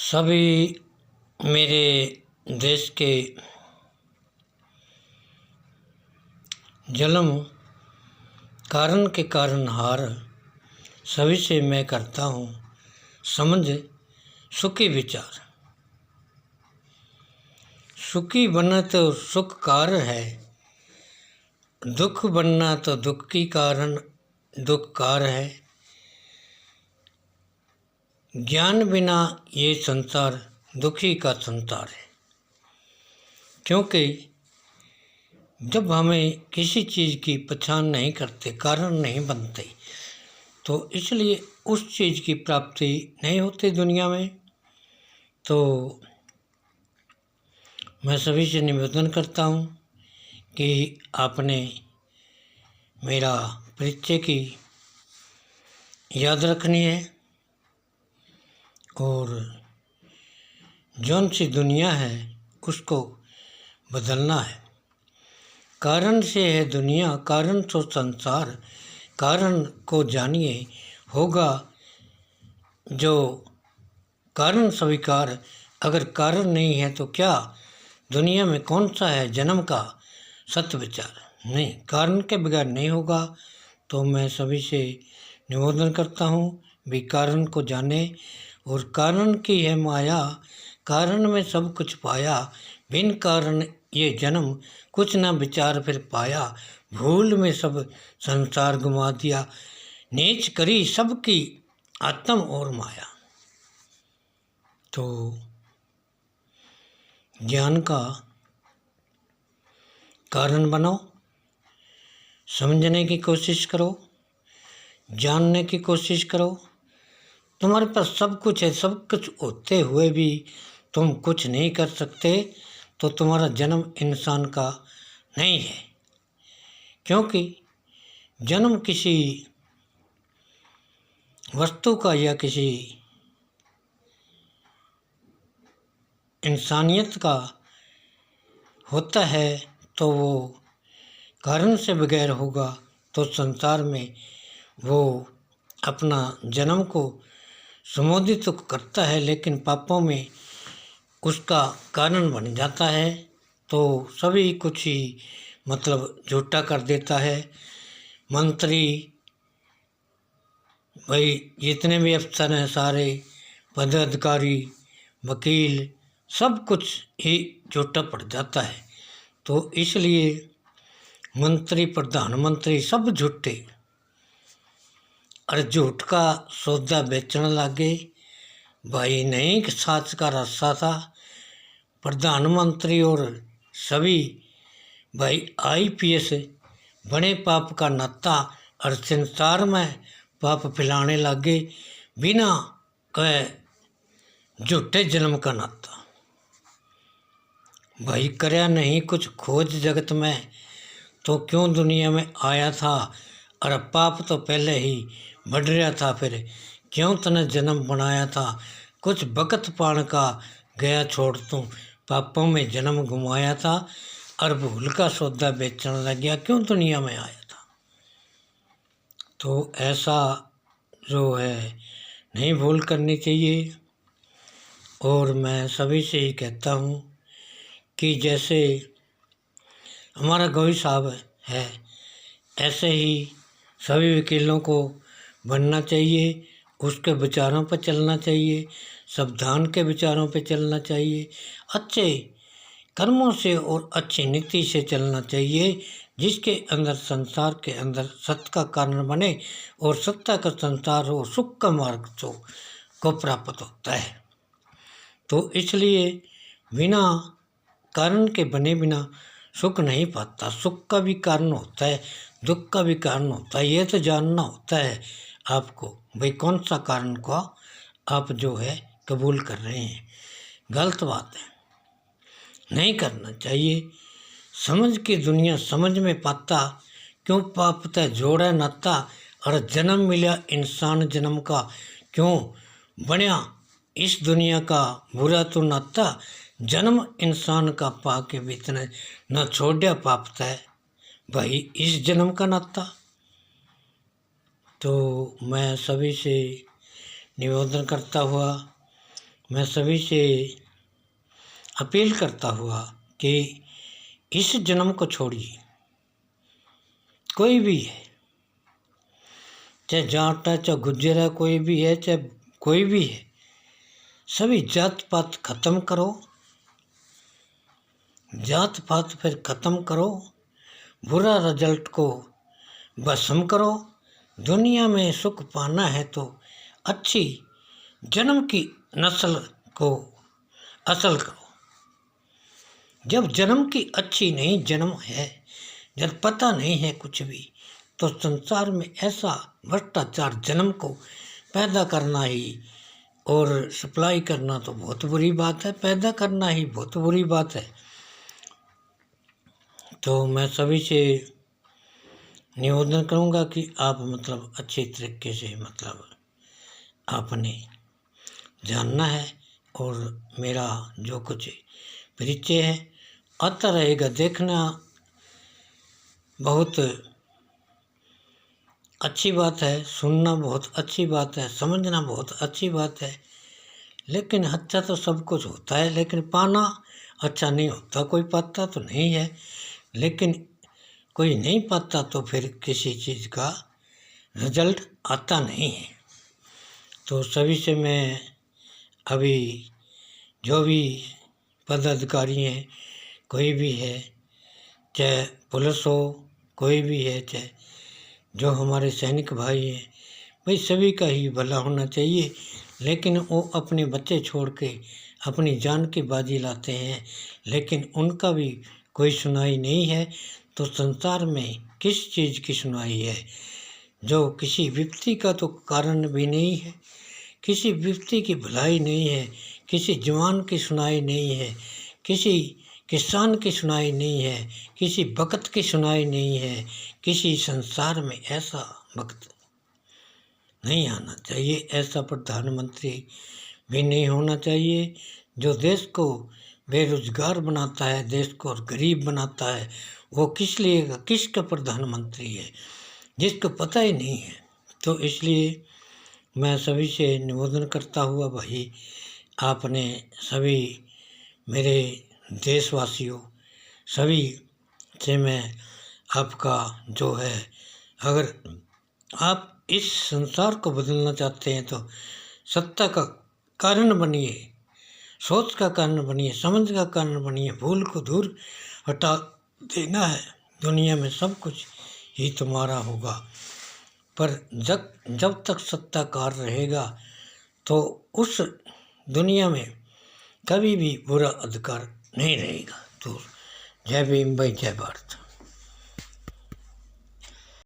सभी मेरे देश के जन्म कारण के कारणहार सभी से मैं करता हूँ समझ सुखी विचार। सुखी बनना तो सुख कार है, दुख बनना तो दुख की कारण दुख कार है। ज्ञान बिना ये संसार दुखी का संसार है, क्योंकि जब हमें किसी चीज़ की पहचान नहीं करते, कारण नहीं बनते, तो इसलिए उस चीज़ की प्राप्ति नहीं होती दुनिया में। तो मैं सभी से निवेदन करता हूँ कि आपने मेरा परिचय की याद रखनी है और जौन सी दुनिया है उसको बदलना है। कारण से है दुनिया, कारण तो संसार, कारण को जानिए होगा जो कारण स्वीकार। अगर कारण नहीं है तो क्या दुनिया में कौन सा है जन्म का सत्य विचार? नहीं, कारण के बगैर नहीं होगा। तो मैं सभी से निवेदन करता हूँ भी कारण को जाने, और कारण की है माया, कारण में सब कुछ पाया, बिन कारण ये जन्म कुछ ना विचार फिर पाया। भूल में सब संसार घुमा दिया, नीच करी सबकी आत्म और माया। तो ज्ञान का कारण बनो, समझने की कोशिश करो, जानने की कोशिश करो। तुम्हारे पास सब कुछ है, सब कुछ होते हुए भी तुम कुछ नहीं कर सकते, तो तुम्हारा जन्म इंसान का नहीं है। क्योंकि जन्म किसी वस्तु का या किसी इंसानियत का होता है तो वो कारण से बगैर होगा, तो संसार में वो अपना जन्म को संबोधित तो करता है, लेकिन पापों में उसका कारण बन जाता है। तो सभी कुछ ही मतलब झूठा कर देता है। मंत्री भाई जितने भी अफसर हैं, सारे पदाधिकारी, वकील, सब कुछ ही झूठा पड़ जाता है। तो इसलिए मंत्री, प्रधानमंत्री सब झूठे, और झूठ का सौदा बेचने लगे। भाई नहीं साच का रास्ता था। प्रधानमंत्री और सभी भाई आईपीएस बड़े पाप का नाता, और संसार में पाप फैलाने लगे बिना कहे झूठे जन्म का नाता। भाई करया नहीं कुछ खोज जगत में, तो क्यों दुनिया में आया था? और पाप तो पहले ही बढ़ रहा था, फिर क्यों तने जन्म बनाया था? कुछ बकत पान का गया छोड़ तू, पापों में जन्म घुमाया था, और भूल का सौदा बेचने लग गया, क्यों दुनिया में आया था? तो ऐसा जो है नहीं भूल करनी चाहिए। और मैं सभी से ही कहता हूँ कि जैसे हमारा गौरी साहब है, ऐसे ही सभी वकीलों को बनना चाहिए, उसके विचारों पर चलना चाहिए, संविधान के विचारों पर चलना चाहिए, अच्छे कर्मों से और अच्छी नीति से चलना चाहिए, जिसके अंदर संसार के अंदर सत्य का कारण बने और सत्ता का संसार हो, सुख का मार्ग को प्राप्त होता है। तो इसलिए बिना कारण के बने बिना सुख नहीं पाता। सुख का भी कारण होता है, दुख का भी कारण होता है। ये तो जानना होता है आपको भाई कौन सा कारण को आप जो है कबूल कर रहे हैं। गलत बात है, नहीं करना चाहिए। समझ की दुनिया समझ में पाता, क्यों पापता जोड़ा नाता, और जन्म मिला इंसान जन्म का, क्यों बनया इस दुनिया का बुरा तो नाता। जन्म इंसान का पाके बीतने न छोड़ा पापता है भाई इस जन्म का नाता। तो मैं सभी से निवेदन करता हुआ मैं सभी से अपील करता हुआ कि इस जन्म को छोड़िए, कोई भी है, चाहे जाट है, चाहे गुज्जर है, कोई भी है, चाहे कोई भी है, सभी जात पात खत्म करो, जात पात फिर खत्म करो, बुरा रिजल्ट को भस्म करो। दुनिया में सुख पाना है तो अच्छी जन्म की नस्ल को असल करो। जब जन्म की अच्छी नहीं जन्म है, जब पता नहीं है कुछ भी, तो संसार में ऐसा भ्रष्टाचार जन्म को पैदा करना ही और सप्लाई करना तो बहुत बुरी बात है, पैदा करना ही बहुत बुरी बात है। तो मैं सभी से निवेदन करूँगा कि आप मतलब अच्छी तरीके से मतलब आपने जानना है और मेरा जो कुछ परिचय है आता रहेगा। देखना बहुत अच्छी बात है, सुनना बहुत अच्छी बात है, समझना बहुत अच्छी बात है, लेकिन अच्छा तो सब कुछ होता है, लेकिन पाना अच्छा नहीं होता। कोई पाता तो नहीं है, लेकिन कोई नहीं पाता तो फिर किसी चीज़ का रिजल्ट आता नहीं है। तो सभी से मैं अभी जो भी पदाधिकारी हैं, कोई भी है, चाहे पुलिस हो, कोई भी है, चाहे जो हमारे सैनिक भाई हैं, भाई सभी का ही भला होना चाहिए, लेकिन वो अपने बच्चे छोड़ के अपनी जान की बाजी लाते हैं, लेकिन उनका भी कोई सुनाई नहीं है। तो संसार में किस चीज़ की सुनाई है? जो किसी व्यक्ति का तो कारण भी नहीं है, किसी व्यक्ति की भलाई नहीं है, किसी जवान की सुनाई नहीं है, किसी किसान की सुनाई नहीं है, किसी भक्त की सुनाई नहीं है। किसी संसार में ऐसा भक्त नहीं आना चाहिए, ऐसा प्रधानमंत्री भी नहीं होना चाहिए जो देश को बेरोजगार बनाता है, देश को गरीब बनाता है। वो किस लिए किसका प्रधानमंत्री है जिसको पता ही नहीं है। तो इसलिए मैं सभी से निवेदन करता हुआ भाई, आपने सभी मेरे देशवासियों सभी से मैं आपका जो है, अगर आप इस संसार को बदलना चाहते हैं तो सत्ता का कारण बनिए, सोच का कारण बनिए, समझ का कारण बनिए, भूल को दूर हटा देना है। दुनिया में सब कुछ ही तुम्हारा होगा, पर जब तक सत्ताकार रहेगा तो उस दुनिया में कभी भी बुरा अधिकार नहीं रहेगा। तो जय भीम भाई, जय भारत।